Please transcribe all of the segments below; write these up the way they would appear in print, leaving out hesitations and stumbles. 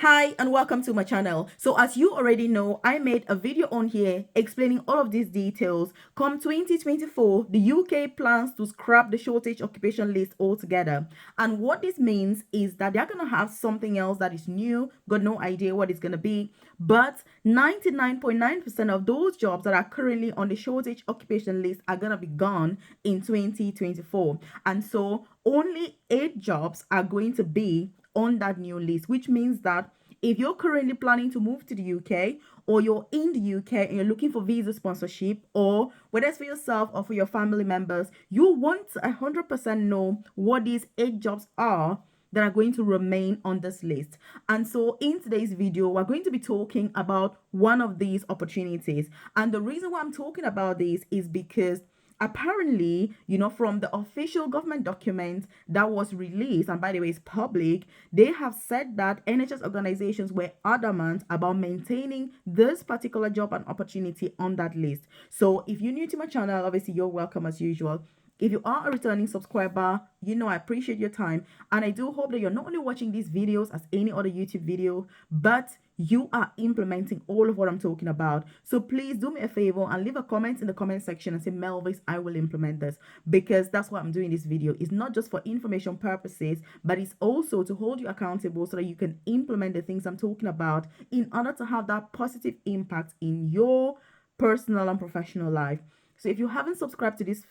Hi and welcome to my channel. So as you already know, I made a video on here explaining all of these details. Come 2024, the UK plans to scrap the shortage occupation list altogether. And what this means is that they're going to have something else that is new, got no idea what it's going to be. But 99.9% of those jobs that are currently on the shortage occupation list are going to be gone in 2024. And so only 8 jobs are going to be on that new list, which means that if you're currently planning to move to the UK or you're in the UK and you're looking for visa sponsorship, or whether it's for yourself or for your family members, you want to 100% know what these 8 jobs are that are going to remain on this list. And so in today's video, we're going to be talking about one of these opportunities. And the reason why I'm talking about this is because apparently, from the official government document that was released, and by the way, it's public, they have said that NHS organizations were adamant about maintaining this particular job and opportunity on that list. So if you're new to my channel, obviously you're welcome as usual. If you are a returning subscriber, I appreciate your time. And I do hope that you're not only watching these videos as any other YouTube video, but you are implementing all of what I'm talking about. So please do me a favor and leave a comment in the comment section and say, Melvis, I will implement this, because that's what I'm doing this video. It's not just for information purposes, but it's also to hold you accountable so that you can implement the things I'm talking about in order to have that positive impact in your personal and professional life. So if you haven't subscribed to this,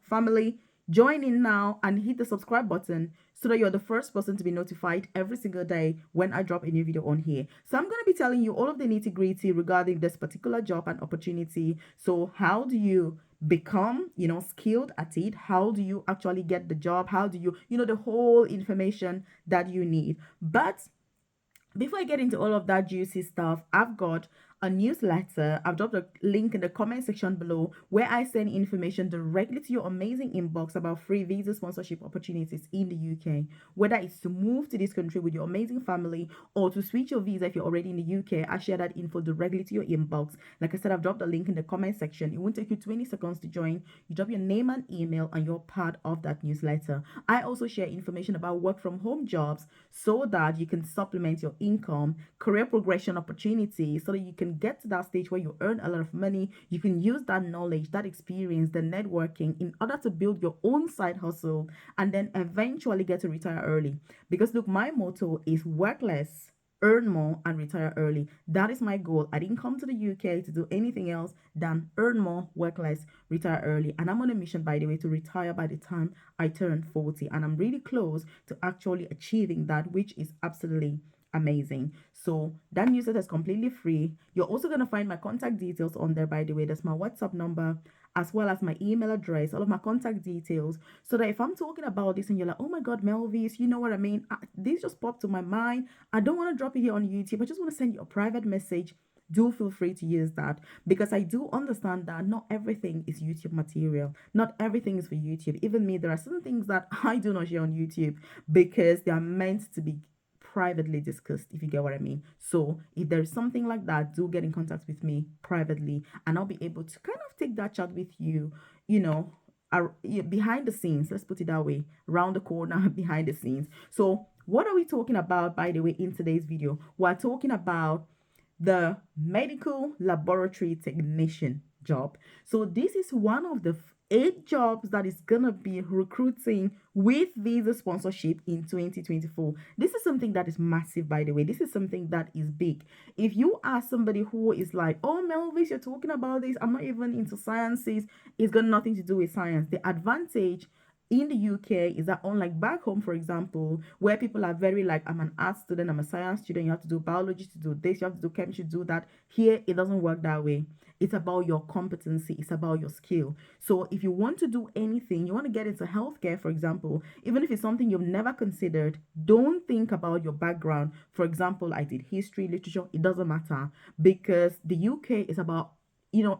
family, join in now and hit the subscribe button so that you're the first person to be notified every single day when I drop a new video on here. So I'm going to be telling you all of the nitty gritty regarding this particular job and opportunity. So how do you become, skilled at it? How do you actually get the job? How do you, the whole information that you need? But before I get into all of that juicy stuff, I've got a newsletter. I've dropped a link in the comment section below where I send information directly to your amazing inbox about free visa sponsorship opportunities in the UK. Whether it's to move to this country with your amazing family or to switch your visa if you're already in the UK, I share that info directly to your inbox. Like I said, I've dropped a link in the comment section. It won't take you 20 seconds to join. You drop your name and email and you're part of that newsletter. I also share information about work from home jobs so that you can supplement your income, career progression opportunities, so that you can get to that stage where you earn a lot of money. You can use that knowledge, that experience, the networking in order to build your own side hustle and then eventually get to retire early. Because look, my motto is work less, earn more, and retire early. That is my goal. I didn't come to the UK to do anything else than earn more, work less, retire early. And I'm on a mission, by the way, to retire by the time I turn 40. And I'm really close to actually achieving that, which is absolutely amazing. So that newsletter is completely free. You're also going to find my contact details on there, by the way. That's my WhatsApp number as well as my email address, all of my contact details, so that if I'm talking about this and you're like, oh my God, Melvis, you know what I mean? This just popped to my mind. I don't want to drop it here on YouTube. I just want to send you a private message. Do feel free to use that, because I do understand that not everything is YouTube material. Not everything is for YouTube. Even me, there are certain things that I do not share on YouTube because they are meant to be privately discussed, if you get what I mean. So if there's something like that, do get in contact with me privately and I'll be able to kind of take that chat with you, you know, behind the scenes. Let's put it that way, around the corner, behind the scenes. So what are we talking about, by the way, in today's video? We're talking about the medical laboratory technician job. So this is one of the 8 jobs that is gonna be recruiting with visa sponsorship in 2024. This is something that is massive, by the way. This is something that is big. If you are somebody who is like, oh Melvis, you're talking about this, I'm not even into sciences, it's got nothing to do with science. The advantage in the UK is that, unlike back home, for example, where people are very like, I'm an art student, I'm a science student, you have to do biology to do this, you have to do chemistry to do that. Here, it doesn't work that way. It's about your competency, it's about your skill. So if you want to do anything, you want to get into healthcare, for example, even if it's something you've never considered, don't think about your background. For example, I did history, literature, it doesn't matter, because the UK is about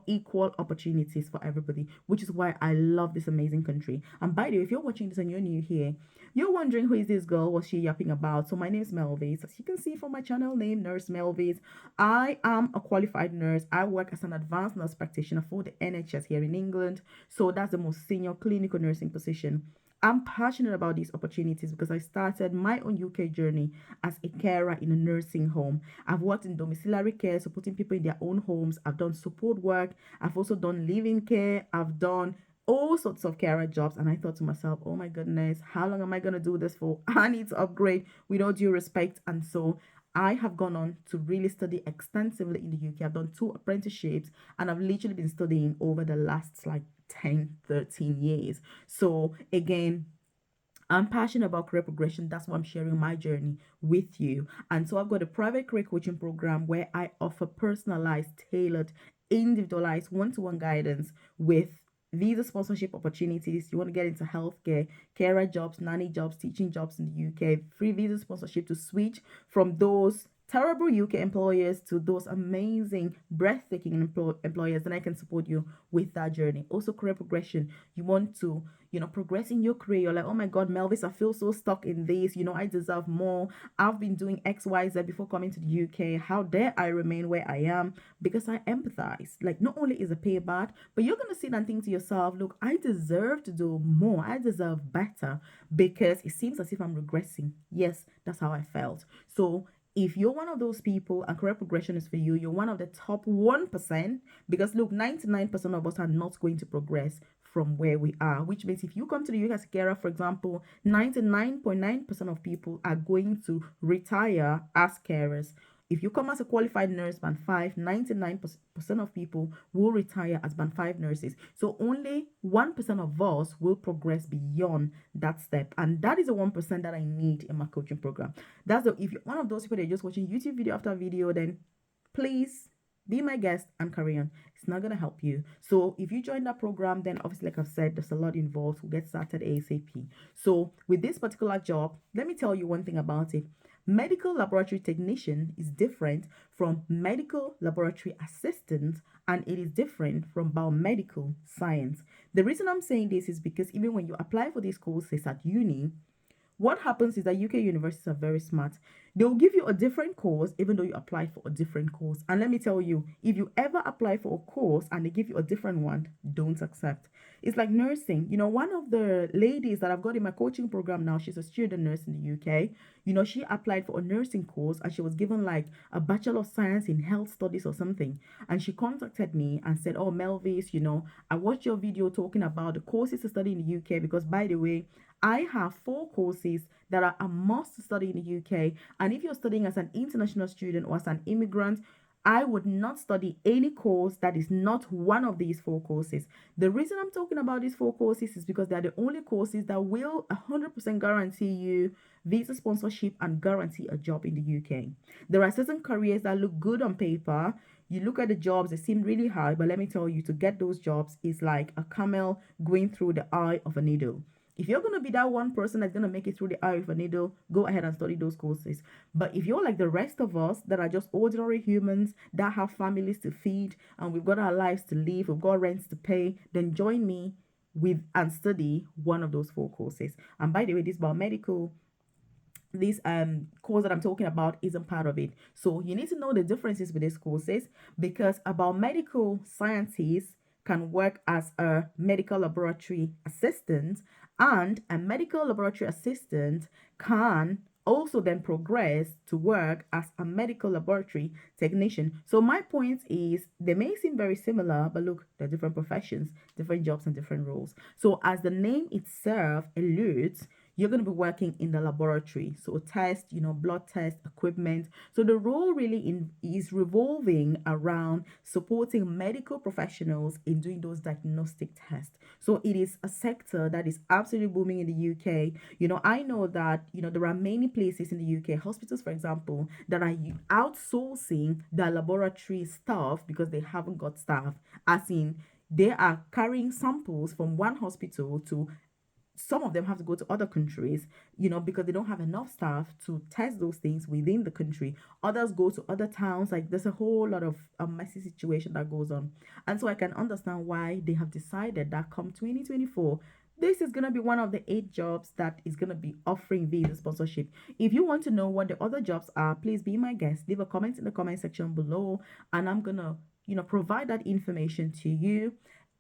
equal opportunities for everybody, which is why I love this amazing country. And by the way, if you're watching this and you're new here, you're wondering, who is this girl, what's she yapping about? So my name is Melvis. As you can see from my channel name, Nurse Melvis. I am a qualified nurse. I work as an advanced nurse practitioner for the NHS here in England. So that's the most senior clinical nursing position I'm passionate about these opportunities because I started my own UK journey as a carer in a nursing home. I've worked in domiciliary care, supporting people in their own homes. I've done support work. I've also done living care. I've done all sorts of carer jobs. And I thought to myself, oh my goodness, how long am I going to do this for? I need to upgrade with all due respect. And so I have gone on to really study extensively in the UK. I've done 2 apprenticeships and I've literally been studying over the last like 10, 13 years. So again, I'm passionate about career progression. That's why I'm sharing my journey with you. And so I've got a private career coaching program where I offer personalized, tailored, individualized one-to-one guidance with visa sponsorship opportunities. You want to get into healthcare, carer jobs, nanny jobs, teaching jobs in the UK, free visa sponsorship to switch from those terrible UK employers to those amazing, breathtaking employers, then I can support you with that journey. Also, career progression. You want to, progress in your career. You're like, oh my God, Melvis, I feel so stuck in this. I deserve more. I've been doing X, Y, Z before coming to the UK. How dare I remain where I am? Because I empathize. Like, not only is a pay bad, but you're going to sit and think to yourself, look, I deserve to do more. I deserve better because it seems as if I'm regressing. Yes, that's how I felt. So, if you're one of those people and career progression is for you, you're one of the top 1%, because look, 99% of us are not going to progress from where we are, which means if you come to the UK as a carer, for example, 99.9% of people are going to retire as carers. If you come as a qualified nurse, band 5, 99% of people will retire as band 5 nurses. So only 1% of us will progress beyond that step. And that is the 1% that I need in my coaching program. If you're one of those people that are just watching YouTube video after video, then please be my guest and carry on. It's not going to help you. So if you join that program, then obviously, like I've said, there's a lot involved. We'll get started ASAP. So with this particular job, let me tell you one thing about it. Medical laboratory technician is different from medical laboratory assistant, and it is different from biomedical science. The reason I'm saying this is because even when you apply for these courses at uni, what happens is that UK universities are very smart. They'll give you a different course even though you apply for a different course. And let me tell you, if you ever apply for a course and they give you a different one, don't accept. It's like nursing. One of the ladies that I've got in my coaching program now, she's a student nurse in the UK. She applied for a nursing course and she was given like a Bachelor of Science in Health Studies or something. And she contacted me and said, oh, Melvis, I watched your video talking about the courses to study in the UK because, by the way, I have 4 courses that are a must study in the UK. And if you're studying as an international student or as an immigrant, I would not study any course that is not one of these 4 courses. The reason I'm talking about these 4 courses is because they're the only courses that will 100% guarantee you visa sponsorship and guarantee a job in the UK. There are certain careers that look good on paper. You look at the jobs, they seem really high, but let me tell you, to get those jobs is like a camel going through the eye of a needle. If you're going to be that one person that's going to make it through the eye of a needle, go ahead and study those courses. But if you're like the rest of us that are just ordinary humans that have families to feed and we've got our lives to live, we've got rents to pay, then join me with and study one of those 4 courses. And by the way, this biomedical course that I'm talking about isn't part of it. So you need to know the differences with these courses, because a biomedical scientist can work as a medical laboratory assistant, and a medical laboratory assistant can also then progress to work as a medical laboratory technician. So my point is, they may seem very similar, but look, they're different professions, different jobs, and different roles. So as the name itself alludes, you're going to be working in the laboratory. So test, blood test, equipment. So the role really is revolving around supporting medical professionals in doing those diagnostic tests. So it is a sector that is absolutely booming in the UK. I know that, there are many places in the UK, hospitals, for example, that are outsourcing their laboratory staff because they haven't got staff. As in, they are carrying samples from one hospital to, some of them have to go to other countries, because they don't have enough staff to test those things within the country. Others go to other towns. Like, there's a whole lot of a messy situation that goes on. And so I can understand why they have decided that come 2024, this is going to be one of the 8 jobs that is going to be offering visa sponsorship. If you want to know what the other jobs are, please be my guest. Leave a comment in the comment section below, and I'm going to, provide that information to you.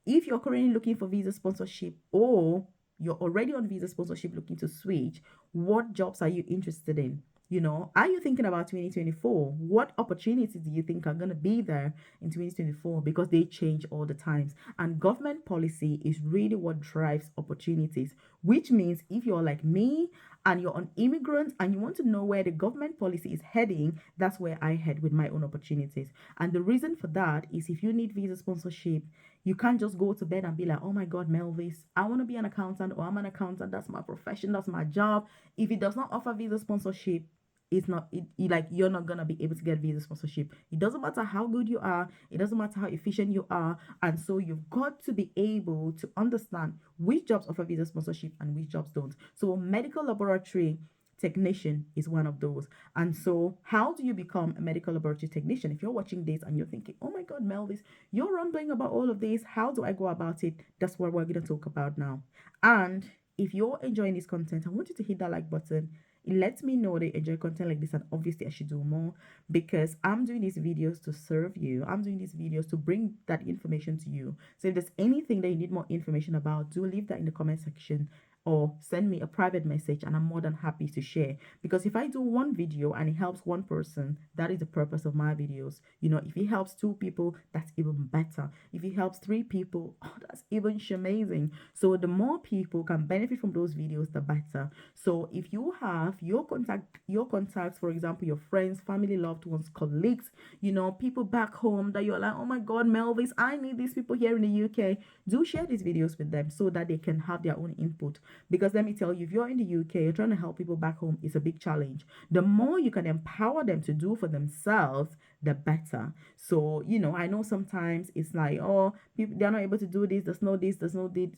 If you're currently looking for visa sponsorship, or you're already on visa sponsorship looking to switch, what jobs are you interested in? You know, are you thinking about 2024? What opportunities do you think are going to be there in 2024? Because they change all the times. And government policy is really what drives opportunities, which means if you're like me and you're an immigrant and you want to know where the government policy is heading, that's where I head with my own opportunities. And the reason for that is if you need visa sponsorship, you can't just go to bed and be like, oh my God, Melvis, I want to be an accountant, or I'm an accountant. That's my profession. That's my job. If it does not offer visa sponsorship, it's not like you're not gonna be able to get visa sponsorship. It doesn't matter how good you are, it doesn't matter how efficient you are, and so you've got to be able to understand which jobs offer visa sponsorship and which jobs don't. So medical laboratory technician is one of those. And so how do you become a medical laboratory technician? If you're watching this and you're thinking, oh my God, Melvis, you're rambling about all of this, how do I go about it? That's what we're going to talk about now. And if you're enjoying this content, I want you to hit that like button. It lets me know they enjoy content like this, and obviously I should do more, because I'm doing these videos to serve you. I'm doing these videos to bring that information to you. So if there's anything that you need more information about, do leave that in the comment section or send me a private message, and I'm more than happy to share. Because if I do one video and it helps one person, that is the purpose of my videos. You know, if it helps 2 people, that's even better. If it helps 3 people, oh, that's even amazing. So the more people can benefit from those videos, the better. So if you have your contacts, for example, your friends, family, loved ones, colleagues, you know, people back home that you're like, oh my God, Melvis, I need these people here in the UK, do share these videos with them so that they can have their own input. Because let me tell you, if you're in the UK, you're trying to help people back home, it's a big challenge. The more you can empower them to do for themselves, the better. So, you know, I know sometimes it's like, oh, people, they're not able to do this, there's no this,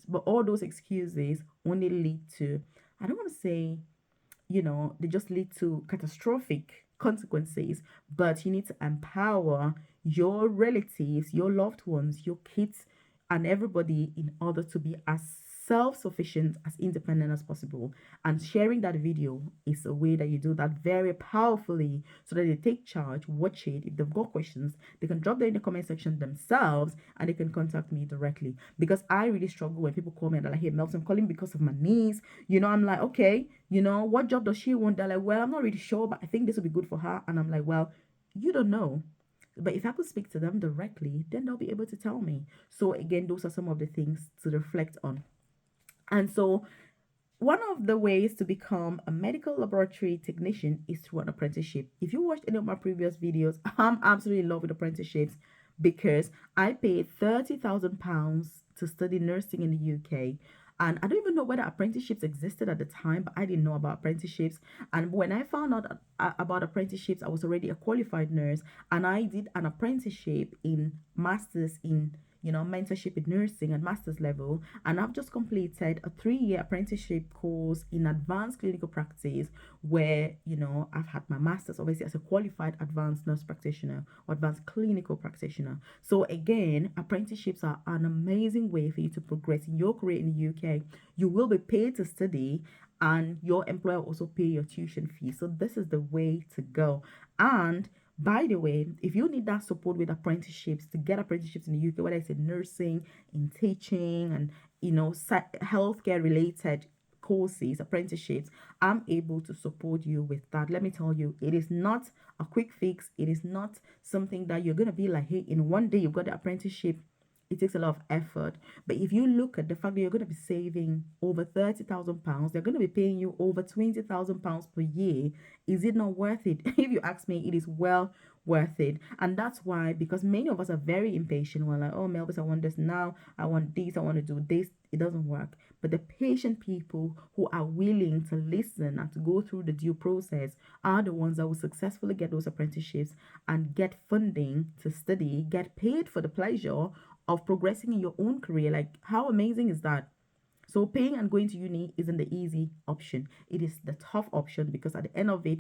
but all those excuses only lead to, I don't want to say, you know, they just lead to catastrophic consequences. But you need to empower your relatives, your loved ones, your kids, and everybody in order to be as self-sufficient, as independent as possible. And sharing that video is a way that you do that very powerfully, so that they take charge, watch it. If they've got questions, they can drop them in the comment section themselves, and they can contact me directly. Because I really struggle when people call me and they're like, hey Melvis, I'm calling because of my niece. You know, I'm like, okay, you know, what job does she want? They're like, well, I'm not really sure, but I think this will be good for her. And I'm like, well, you don't know. But if I could speak to them directly, then they'll be able to tell me. So again, those are some of the things to reflect on. And so one of the ways to become a medical laboratory technician is through an apprenticeship. If you watched any of my previous videos, I'm absolutely in love with apprenticeships, because I paid £30,000 to study nursing in the UK. And I don't even know whether apprenticeships existed at the time, but I didn't know about apprenticeships. And when I found out about apprenticeships, I was already a qualified nurse, and I did an apprenticeship in masters in, you know, mentorship in nursing at master's level. And I've just completed a 3-year apprenticeship course in advanced clinical practice, where, you know, I've had my master's obviously as a qualified advanced nurse practitioner or advanced clinical practitioner. So again, apprenticeships are an amazing way for you to progress in your career in the UK. You will be paid to study, and your employer will also pay your tuition fee. So this is the way to go. And by the way, if you need that support with apprenticeships, to get apprenticeships in the UK, whether it's in nursing, in teaching, and, you know, healthcare related courses, apprenticeships, I'm able to support you with that. Let me tell you, it is not a quick fix. It is not something that you're going to be like, hey, in one day you've got the apprenticeship. It takes a lot of effort. But if you look at the fact that you're going to be saving over £30,000, they're going to be paying you over £20,000 per year. Is it not worth it? If you ask me, it is well worth it. And that's why, because many of us are very impatient. We're like, oh, Melvis, I want this now. I want this. I want to do this. It doesn't work. But the patient people who are willing to listen and to go through the due process are the ones that will successfully get those apprenticeships and get funding to study, get paid for the pleasure of progressing in your own career. Like, how amazing is that? So paying and going to uni isn't the easy option. It is the tough option, because at the end of it,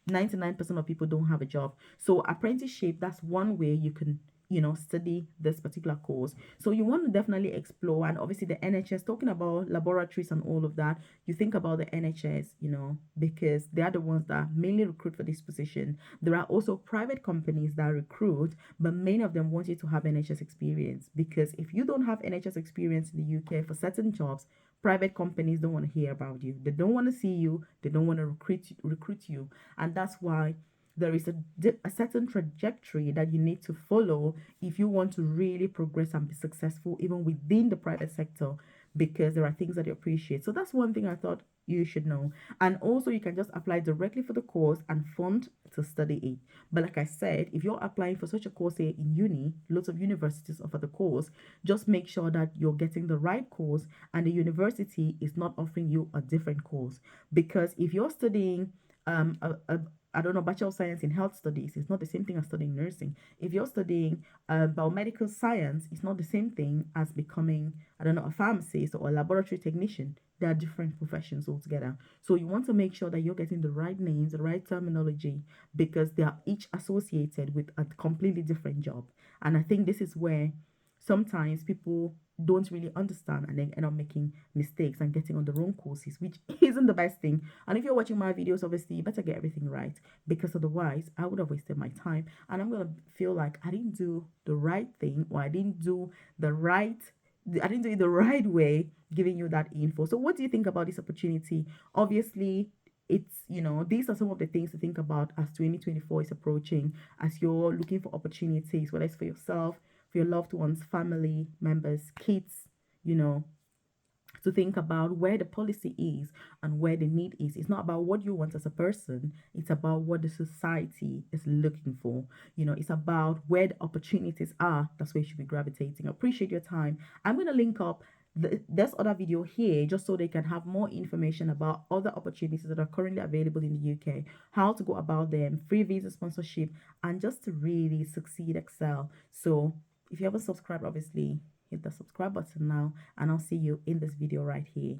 99% of people don't have a job. So apprenticeship, that's one way you can, you know, study this particular course. So you want to definitely explore. And obviously the NHS, talking about laboratories and all of that, you think about the NHS, you know, because they are the ones that mainly recruit for this position. There are also private companies that recruit, but many of them want you to have NHS experience, because if you don't have NHS experience in the UK for certain jobs, private companies don't want to hear about you. They don't want to see you. They don't want to recruit you. And that's why there is a certain trajectory that you need to follow if you want to really progress and be successful even within the private sector, because there are things that you appreciate. So that's one thing I thought you should know. And also, you can just apply directly for the course and fund to study it. But like I said, if you're applying for such a course here in uni, lots of universities offer the course. Just make sure that you're getting the right course and the university is not offering you a different course. Because if you're studying a I don't know, Bachelor of Science in Health Studies, it's not the same thing as studying nursing. If you're studying biomedical science, it's not the same thing as becoming, I don't know, a pharmacist or a laboratory technician. They are different professions altogether. So you want to make sure that you're getting the right names, the right terminology, because they are each associated with a completely different job. And I think this is where sometimes people don't really understand and then end up making mistakes and getting on the wrong courses, which isn't the best thing. And if you're watching my videos, obviously you better get everything right, because otherwise I would have wasted my time and I'm gonna feel like I didn't do the right thing, or I didn't do it the right way, giving you that info. So what do you think about this opportunity? Obviously, these are some of the things to think about as 2024 is approaching, as you're looking for opportunities, whether it's for yourself, for your loved ones, family members, kids, you know, to think about where the policy is and where the need is. It's not about what you want as a person, it's about what the society is looking for. It's about where the opportunities are. That's where you should be gravitating. Appreciate your time. I'm going to link up this other video here just so they can have more information about other opportunities that are currently available in the UK, how to go about them, free visa sponsorship, and just to really succeed, excel. So if you haven't subscribed, obviously hit the subscribe button now, and I'll see you in this video right here.